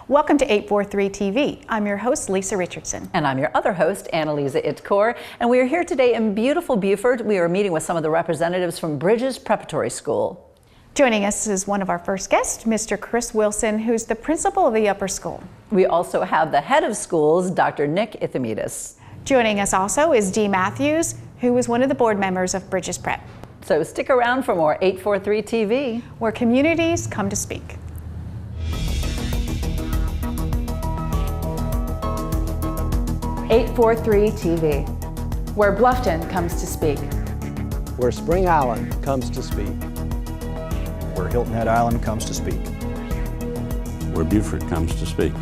Welcome to 843 TV. I'm your host, Lisa Richardson. And I'm your other host, Annalisa Itkor. And we are here today in beautiful Beaufort. We are meeting with some of the representatives from Bridges Preparatory School. Joining us is one of our first guests, Mr. Chris Wilson, who's the principal of the upper school. We also have the head of schools, Dr. Nick Ithimidis. Joining us also is Dee Matthews, who is one of the board members of Bridges Prep. So stick around for more 843 TV, where communities come to speak. .843 TV, where Bluffton comes to speak. Where Spring Island comes to speak. Where Hilton Head Island comes to speak. Where Beaufort comes to speak.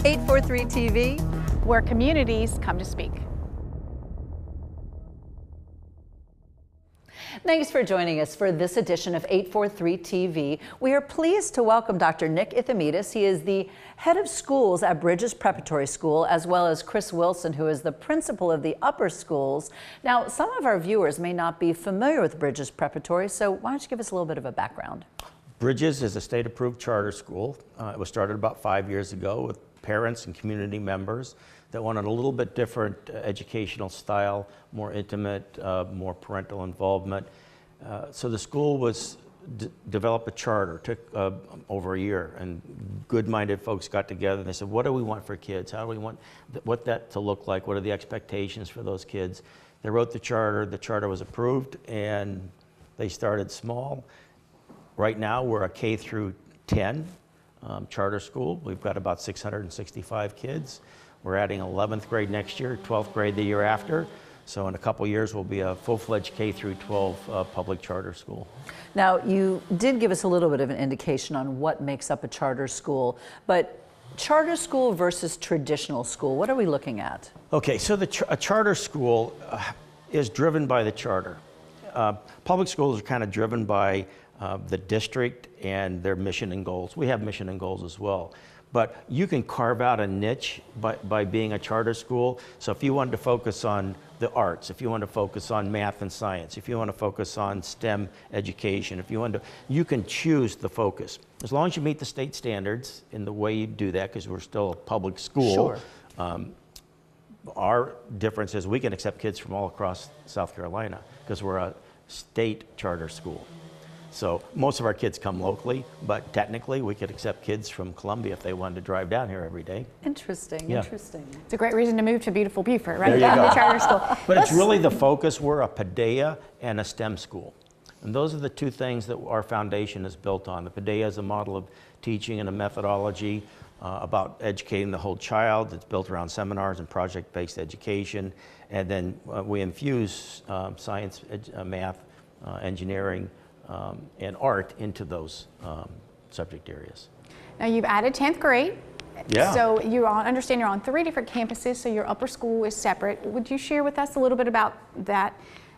.843 TV, where communities come to speak. Thanks for joining us for this edition of 843 TV. We are pleased to welcome Dr. Nick Ithimidis. He is the head of schools at Bridges Preparatory School, as well as Chris Wilson, who is the principal of the upper schools. Now, some of our viewers may not be familiar with Bridges Preparatory, so why don't you give us a little bit of a background? Bridges is a state-approved charter school. It was started about 5 years ago with parents and community members that wanted a little bit different educational style, more intimate, more parental involvement. So the school was developed a charter, took over a year, and good-minded folks got together and they said, what do we want for kids? How do we want what that to look like? What are the expectations for those kids? They wrote the charter was approved, and they started small. Right now we're a K through 10 charter school. We've got about 665 kids. We're adding 11th grade next year, 12th grade the year after. So in a couple years, we'll be a full-fledged K through 12 public charter school. Now, you did give us a little bit of an indication on what makes up a charter school, but charter school versus traditional school, what are we looking at? Okay, so a charter school is driven by the charter. Public schools are kind of driven by the district and their mission and goals. We have mission and goals as well. But you can carve out a niche by being a charter school. So if you wanted to focus on the arts, if you want to focus on math and science, if you want to focus on STEM education, you can choose the focus. As long as you meet the state standards in the way you do that, because we're still a public school. Sure. Our difference is we can accept kids from all across South Carolina because we're a state charter school. So most of our kids come locally, but technically we could accept kids from Columbia if they wanted to drive down here every day. Interesting, Yeah. Interesting. It's a great reason to move to beautiful Beaufort, right? There you Down go. the charter school. But it's really the focus. We're a PADEA and a STEM school. And those are the two things that our foundation is built on. The PADEA is a model of teaching and a methodology about educating the whole child. It's built around seminars and project-based education. And then we infuse science, math, engineering, and art into those subject areas. Now you've added 10th grade. Yeah. So understand you're on 3 different campuses, so your upper school is separate. Would you share with us a little bit about that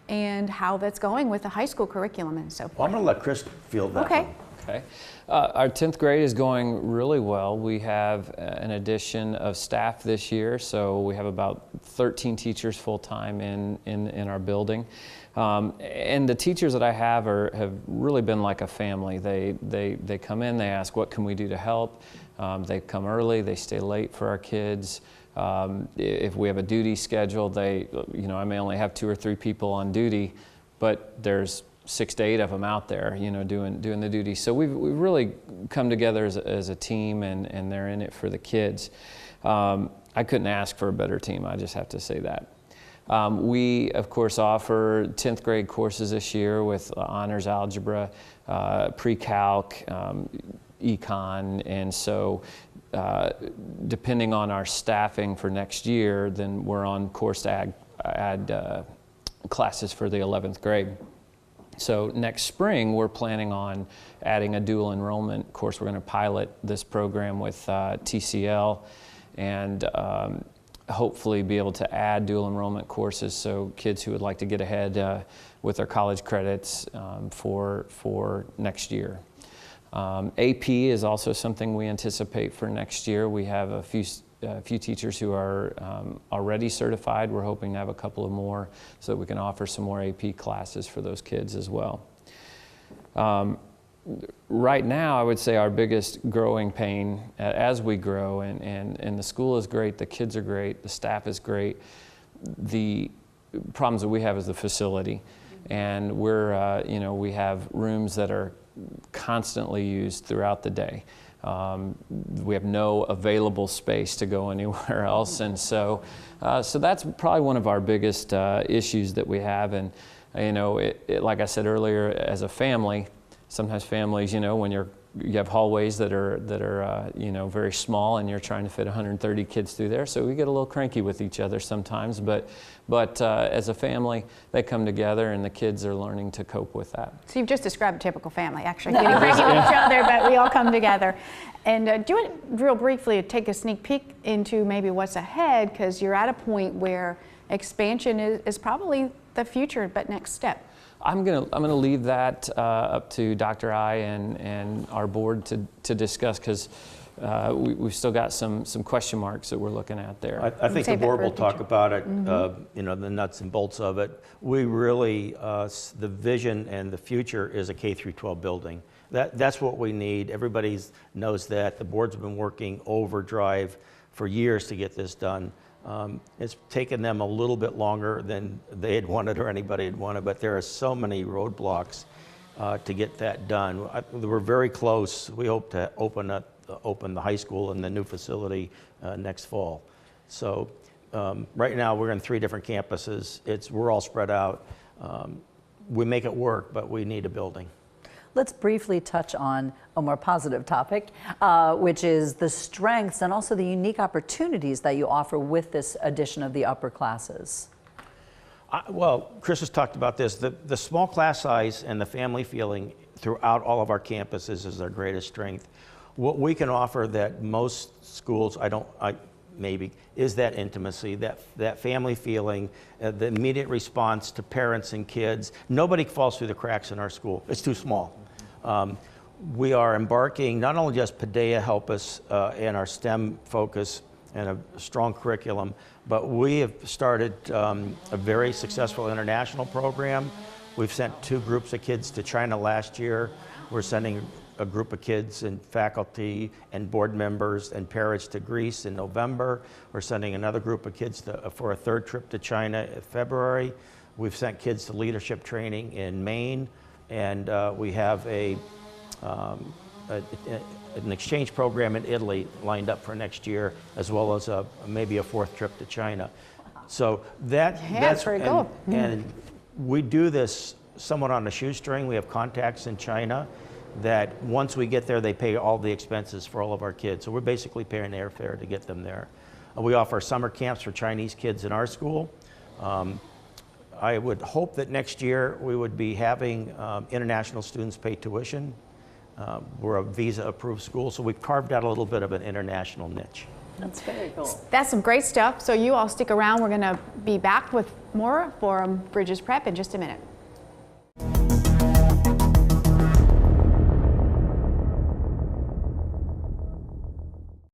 and how that's going with the high school curriculum and so forth? Well, I'm going to let Chris field that Okay. one. Okay. Our 10th grade is going really well. We have an addition of staff this year, so we have about 13 teachers full-time in our building. And the teachers that I have have really been like a family. They come in, they ask, what can we do to help? They come early, they stay late for our kids. If we have a duty schedule, I may only have 2 or 3 people on duty, but there's 6 to 8 of them out there, doing the duty. So we've really come together as a team, and they're in it for the kids. I couldn't ask for a better team, I just have to say that. We, of course, offer 10th grade courses this year with honors algebra, pre-calc, econ, and so depending on our staffing for next year, then we're on course to add classes for the 11th grade. So next spring, we're planning on adding a dual enrollment course. We're going to pilot this program with TCL and hopefully be able to add dual enrollment courses so kids who would like to get ahead with their college credits for next year. AP is also something we anticipate for next year. We have a few a few teachers who are already certified. We're hoping to have a couple of more so that we can offer some more AP classes for those kids as well. Right now, I would say our biggest growing pain as we grow, and the school is great, the kids are great, the staff is great. The problems that we have is the facility, and we're we have rooms that are constantly used throughout the day. We have no available space to go anywhere else, and so that's probably one of our biggest issues that we have. And like I said earlier, as a family, sometimes families, when you have hallways that are very small, and you're trying to fit 130 kids through there, so we get a little cranky with each other sometimes. But as a family, they come together, and the kids are learning to cope with that. So you've just described a typical family, actually. Getting cranky with each other, but we all come together. And do it real briefly, take a sneak peek into maybe what's ahead, because you're at a point where expansion is probably the future, but next step. I'm gonna leave that up to Dr. I and our board to discuss, because we've still got some question marks that we're looking at there. I think the board will talk about it, the nuts and bolts of it. We really, the vision and the future is a K through 12 building. That's what we need. Everybody knows that. The board's been working overdrive for years to get this done. It's taken them a little bit longer than they had wanted or anybody had wanted, but there are so many roadblocks to get that done. We're very close. We hope to open the high school and the new facility next fall. So right now we're in 3 different campuses. We're all spread out. We make it work, but we need a building. Let's briefly touch on a more positive topic, which is the strengths and also the unique opportunities that you offer with this addition of the upper classes. Well, Chris has talked about this. The small class size and the family feeling throughout all of our campuses is our greatest strength. What we can offer that most schools maybe is that intimacy, that family feeling, the immediate response to parents and kids. Nobody falls through the cracks in our school. It's too small. We are embarking, not only just Padea help us in our STEM focus and a strong curriculum, but we have started a very successful international program. We've sent 2 groups of kids to China last year. We're sending a group of kids and faculty and board members and parents to Greece in November. We're sending another group of kids for a 3rd trip to China in February. We've sent kids to leadership training in Maine, and we have an exchange program in Italy lined up for next year, as well as maybe a 4th trip to China. So that's very cool. And we do this somewhat on a shoestring. We have contacts in China that once we get there, they pay all the expenses for all of our kids. So we're basically paying airfare to get them there. We offer summer camps for Chinese kids in our school. I would hope that next year we would be having international students pay tuition. We're a visa-approved school, so we've carved out a little bit of an international niche. That's very cool. That's some great stuff. So you all stick around. We're going to be back with more for Bridges Prep in just a minute.